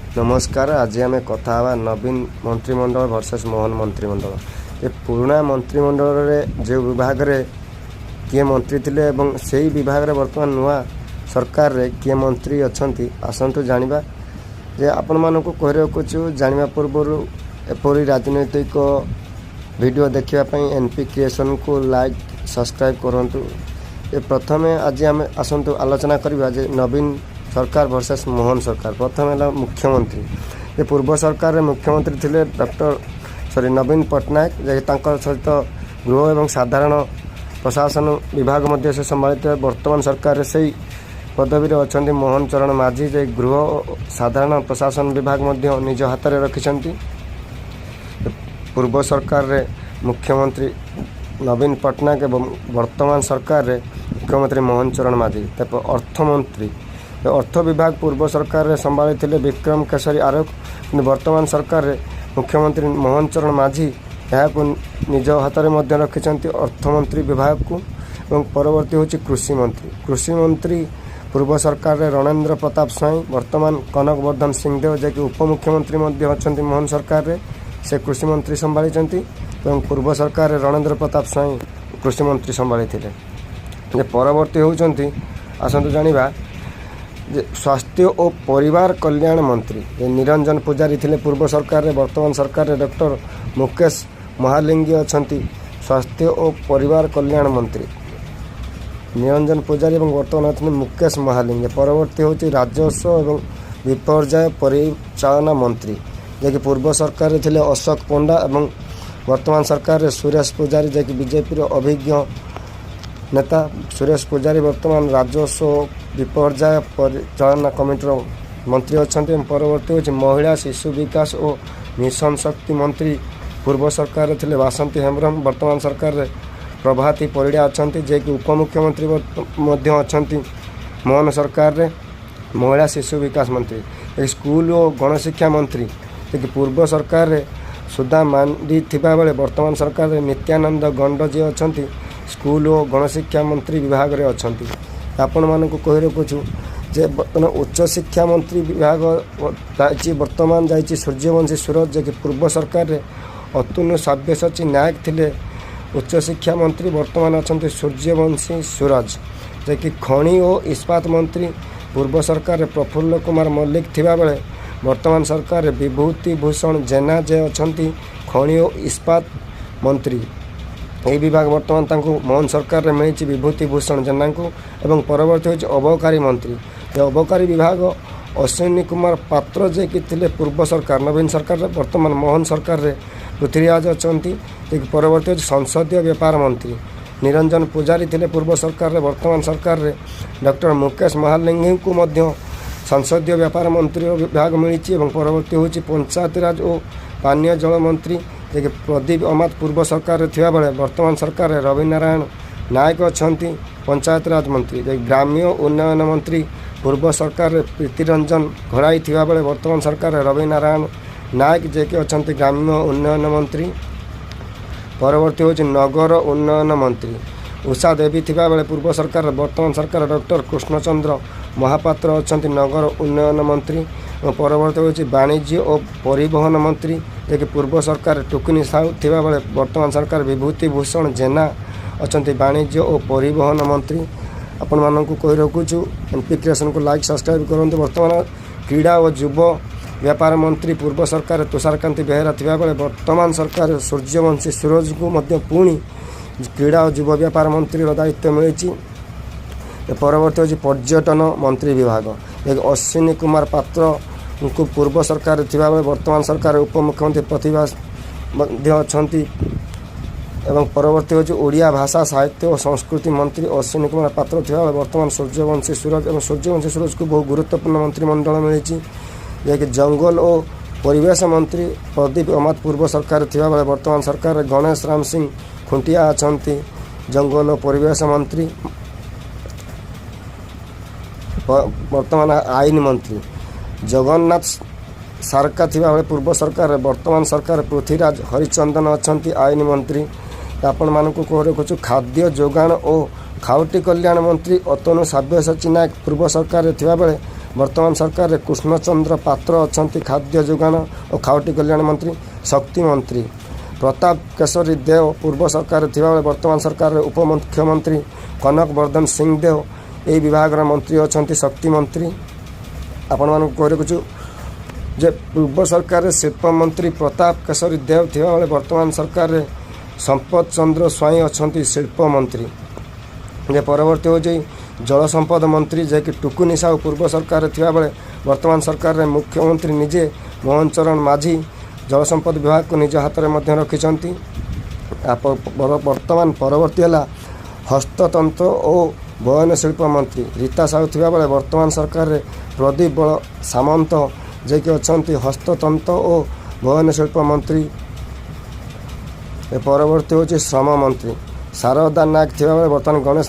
नमस्कार। आज आम कथा हवा नवीन मंत्रिमंडल वर्सेस मोहन मंत्रिमंडल। ये पुराना मंत्रिमंडल जो विभाग रे किए मंत्री थिले एवं सेही विभाग रे वर्तमान नुआ सरकार रे किए मंत्री अछंती आसंतु जानिबा जे आपण मानको कहरे कुछु जानिबा पूर्व एपरी राजनैतिक वीडियो देखिबा पई एनपी क्रिएशन को लाइक सब्सक्राइब करंतु। ये प्रथमे आज आम आसंतु आलोचना करबा जे नवीन सरकार वर्सेस मोहन सरकार। प्रथम है मुख्यमंत्री। ये पूर्व सरकार रे मुख्यमंत्री थिले नवीन पट्टनायक जे सहित गृह एवं साधारण प्रशासन विभाग मध्य से संभालित। वर्तमान सरकार से पदवी अच्छा मोहन चरण माझी जे गृह साधारण प्रशासन विभाग मध्य निज हाथ में रखिंट। पूर्व सरकार रे मुख्यमंत्री नवीन पट्टनायक एवं वर्तमान सरकार रे मुख्यमंत्री मोहन चरण माझी। अर्थमंत्री अर्थ विभाग पूर्व सरकार रे संभाली थिले विक्रम केशरी आरोप। वर्तमान सरकार रे मुख्यमंत्री मोहन चरण माझी यहाँ निज हाथ में मध्य रखिंट अर्थमंत्री विभाग को। एवं परवर्ती होची कृषि मंत्री। कृषि मंत्री पूर्व सरकार रे रणेंद्र प्रताप स्वाई। वर्तमान कनक वर्धन सिंहदेव जे कि उपमुख्यमंत्री मध्य अछंती मोहन सरकार रे से कृषि मंत्री संभाली चंती। एवं पूर्व सरकार रे रणेंद्र प्रताप स्वाई कृषि मंत्री संभाली थिले। जे परवर्ती होचंती आसंतु जानिबा स्वास्थ्य और परिवार कल्याण मंत्री निरंजन पुजारी थिले पूर्व सरकार रे। वर्तमान सरकार रे डॉक्टर मुकेश महालिंगी अछंती स्वास्थ्य और परिवार कल्याण मंत्री। निरंजन पुजारी एवं वर्तमान अछंती मुकेश महालिंगी। परवर्ती होची राजस्व एवं विपर्यय परिचालना मंत्री जे कि पूर्व सरकार रे थिले अशोक पंडा एवं वर्तमान सरकार रे सुरेश पुजारी जे कि बीजेपी रो अभिज्ञ नेता। सुरेश पुजारी वर्तमान राजस्व विपर्यय परिचालना कमिटीर मंत्री अच्छा। परवर्ती होची महिला शिशु विकास और मिशन शक्ति मंत्री पूर्व सरकार थे वासंती हेम्ब्रम। वर्तमान सरकार रे प्रभाती परिड़ा अच्छा जे कि उपमुख्यमंत्री अच्छा मोहन सरकार रे महिला शिशु विकास मंत्री। स्कूल और गणशिक्षा मंत्री जे कि पूर्व सरकार रे सुधा मांडी थिबा बेले वर्तमान सरकार रे नित्यानंद गंड जी अच्छा स्कूल और गणशिक्षा मंत्री विभाग रे अछंती। आपण मानक कहि रखुछु जे उच्च शिक्षा मंत्री विभाग वर्तमान जाइछि सूर्यवंशी सूरज जे कि पूर्व सरकार रे अतुल सब्यसाची नायक थिले उच्च शिक्षा मंत्री। वर्तमान अछंती सूर्यवंशी सूरज जे कि खनि और इस्पात मंत्री। पूर्व सरकार रे प्रफुल्ल कुमार मल्लिक थिबा बेले वर्तमान सरकार रे विभूति भूषण जेना जे अछंती खनि और इस्पात मंत्री। यही विभाग वर्तमान तांको मोहन सरकार रे मिली विभूति भूषण जेना को। एवं परवर्ती होची अबकारी मंत्री। ये अबकारी विभाग अश्विनी कुमार पात्र जे कि थिले पूर्व सरकार नवीन सरकार रे। वर्तमान मोहन सरकार रे पृथ्वीराज अछंती जे कि परवर्ती होची संसदीय व्यापार मंत्री। निरंजन पुजारी थिले पूर्व सरकार रे। वर्तमान सरकार रे डॉक्टर मुकेश महालिंगी को मध्य संसदीय व्यापार मंत्री विभाग मिली। एवं परवर्ती होची पंचायती राज और पानीय जल मंत्री जे कि प्रदीप अमात पूर्व सरकार रे थिबा बेले वर्तमान सरकार रे रवि नारायण नायक अछंती पंचायत राज मंत्री। जे ग्राम्य उन्नयन मंत्री पूर्व सरकार रे प्रीतिरंजन घोड़ाई थिबा बेले वर्तमान सरकार रे रवि नारायण नायक जे कि अछंती ग्राम्य उन्नयन मंत्री। परवर्ती होची नगर उन्नयन मंत्री उषा देवी थिबा बेले पूर्व सरकार रे वर्तमान सरकार डॉक्टर कृष्णचंद्र महापात्र अछंती नगर उन्नयन मंत्री। परवर्ती होची वाणिज्य और परिवहन मंत्री जे कि पूर्व सरकार टुकुनी साहू थिबा बेले वर्तमान सरकार विभूति भूषण जेना अछंती वाणिज्य और परिवहन मंत्री। आपण मानकु कहि रखुछु एमपी क्रिएशन को लाइक सब्सक्राइब करंतु। वर्तमान क्रीड़ा और युव व्यापार मंत्री पूर्व सरकार तुषारकांति बेहेरा थिबा बेले वर्तमान सरकार सूर्यवंशी सूरज को मध्य पुणी क्रीड़ा और युव व्यापार मंत्री दायित्व मिली। परवर्ती होची पर्यटन मंत्री विभाग एक अश्विनी कुमार पात्र को पूर्व सरकार थिबा बेले वर्तमान सरकार उपमुख्यमंत्री प्रतिभा मध्य अछंती। एवं परवर्ती होची ओडिया भाषा साहित्य और संस्कृति मंत्री अश्विनी कुमार पात्र थिबा बेले वर्तमान सूर्यवंशी सूरज एवं सूर्यवंशी सूरज को बहुत गुरुत्वपूर्ण मंत्रिमंडल मिली। जे कि जंगल और परिवेश मंत्री प्रदीप अमात पूर्व सरकार थिबा बेले वर्तमान सरकार गणेश राम सिंह खुंटिया अछंती जंगल और परिवेश मंत्री। वर्तमान आईन मंत्री जगन्नाथ सारका थिबा बेले पूर्व सरकार वर्तमान सरकार पृथ्वीराज हरिचंदन अछंती आईन मंत्री। आपण मानकु कहि रखुछु खाद्य जोगाण और खाउटी कल्याण मंत्री अतनु सब्यसाची नायक पूर्व सरकार थिबा बेले ବର୍ତ୍ତମାନ ସରକାରରେ କୃଷ୍ଣଚନ୍ଦ୍ର ପାତ୍ର ଅଛନ୍ତି ଖାଦ୍ୟ ଯୋଗାଣ ଓ ଖାଉଟି କଲ୍ୟାଣ ମନ୍ତ୍ରୀ। ଶକ୍ତି ମନ୍ତ୍ରୀ ପ୍ରତାପ କେଶରୀ ଦେଓ ପୂର୍ବ ସରକାରରେ ଥିବାବେଳେ ବର୍ତ୍ତମାନ ସରକାରରେ ଉପମୁଖ୍ୟମନ୍ତ୍ରୀ। କନକ ବର୍ଦ୍ଧନ ସିଂ ଦେଓ ଏହି ବିଭାଗର ମନ୍ତ୍ରୀ ଅଛନ୍ତି ଶକ୍ତି ମନ୍ତ୍ରୀ। ଆପଣମାନଙ୍କୁ କହି ରଖୁଛୁ ଯେ ପୂର୍ବ ସରକାରରେ ଶିଳ୍ପମନ୍ତ୍ରୀ ପ୍ରତାପ କେଶରୀ ଦେଓ ଥିବାବେଳେ ବର୍ତ୍ତମାନ ସରକାରରେ ସମ୍ପଦ ଚନ୍ଦ୍ର ସ୍ୱାଇଁ ଅଛନ୍ତି ଶିଳ୍ପମନ୍ତ୍ରୀ। ଯେ ପରବର୍ତ୍ତୀ ହେଉଛି ଜଳସମ୍ପଦ ମନ୍ତ୍ରୀ, ଯାହାକି ଟୁକୁନି ସାହୁ ପୂର୍ବ ସରକାରରେ ଥିବାବେଳେ ବର୍ତ୍ତମାନ ସରକାରରେ ମୁଖ୍ୟମନ୍ତ୍ରୀ ନିଜେ ମୋହନ ଚରଣ ମାଝୀ ଜଳସମ୍ପଦ ବିଭାଗକୁ ନିଜ ହାତରେ ମଧ୍ୟ ରଖିଛନ୍ତି। ବର୍ତ୍ତମାନ ପରବର୍ତ୍ତୀ ହେଲା ହସ୍ତତନ୍ତ ଓ ବୟନଶିଳ୍ପ ମନ୍ତ୍ରୀ। ରୀତା ସାହୁ ଥିବାବେଳେ ବର୍ତ୍ତମାନ ସରକାରରେ ପ୍ରଦୀପ ବଳ ସାମନ୍ତ ଯିଏକି ଅଛନ୍ତି ହସ୍ତତନ୍ତ ଓ ବୟନଶିଳ୍ପ ମନ୍ତ୍ରୀ। ପରବର୍ତ୍ତୀ ହେଉଛି ଶ୍ରମ ମନ୍ତ୍ରୀ। ଶାରଦା ନାୟକ ଥିବାବେଳେ ବର୍ତ୍ତମାନ ଗଣେଶ